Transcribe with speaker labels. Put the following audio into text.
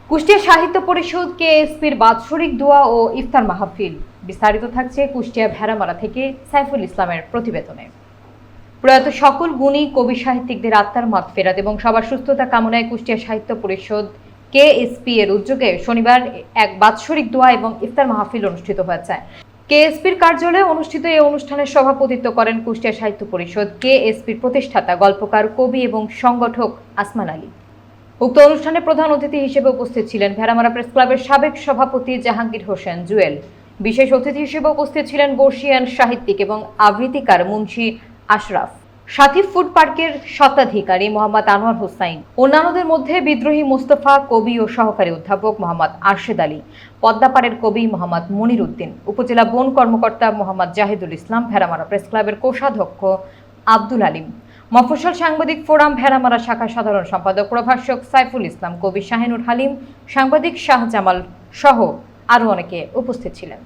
Speaker 1: কুষ্টিয়া সাহিত্য পরিষদ কেএসপির বাৎসরিক দোয়া ও ইফতার মাহফিল। বিস্তারিত থাকছে কুষ্টিয়া ভেড়ামারা থেকে সাইফুল ইসলামের প্রতিবেদনে। প্রয়াত সকল গুণী কবি সাহিত্যিকদের আত্মার মাগফিরাত এবং সবার সুস্থতা কামনায় কুষ্টিয়া সাহিত্য পরিষদ কেএসপি এর উদ্যোগে শনিবার এক বাৎসরিক দোয়া এবং ইফতার মাহফিল অনুষ্ঠিত হয়েছে। কেএসপির কার্যালয়ে অনুষ্ঠিত এই অনুষ্ঠানের সভাপতিত্ব করেন কুষ্টিয়া সাহিত্য পরিষদ কেএসপির প্রতিষ্ঠাতা, গল্পকার, কবি এবং সংগঠক আসমান আলী। উক্ত অনুষ্ঠানে প্রধান অতিথি হিসেবে উপস্থিত ছিলেন ভেড়ামারা প্রেস ক্লাবের সাবেক সভাপতি জাহাঙ্গীর হোসেন জুয়েল। বিশেষ অতিথি হিসেবে উপস্থিত ছিলেন বর্ষিয়ান সাহিত্যিক এবং আবৃত্তিকার মুন্সি আশরাফ, সাথী ফুড পার্কের স্বত্বাধিকারী মোহাম্মদ আনোয়ার হোসাইন। অন্যান্যদের মধ্যে বিদ্রোহী মোস্তফা, কবি ও সহকারী অধ্যাপক মোহাম্মদ আরশেদ আলী, পদ্মাপাড়ের কবি মোহাম্মদ মনির উদ্দিন, উপজেলা বন কর্মকর্তা মোহাম্মদ জাহিদুল ইসলাম, ভেড়ামারা প্রেস ক্লাবের কোষাধ্যক্ষ আব্দুল আলিম, মফস্বল সাংবাদিক ফোরাম ভেড়ামারা শাখার সাধারণ সম্পাদক প্রভাষক সাইফুল ইসলাম, কবি শাহিনুর হালিম, সাংবাদিক শাহজামাল সহ আরও অনেকে উপস্থিত ছিলেন।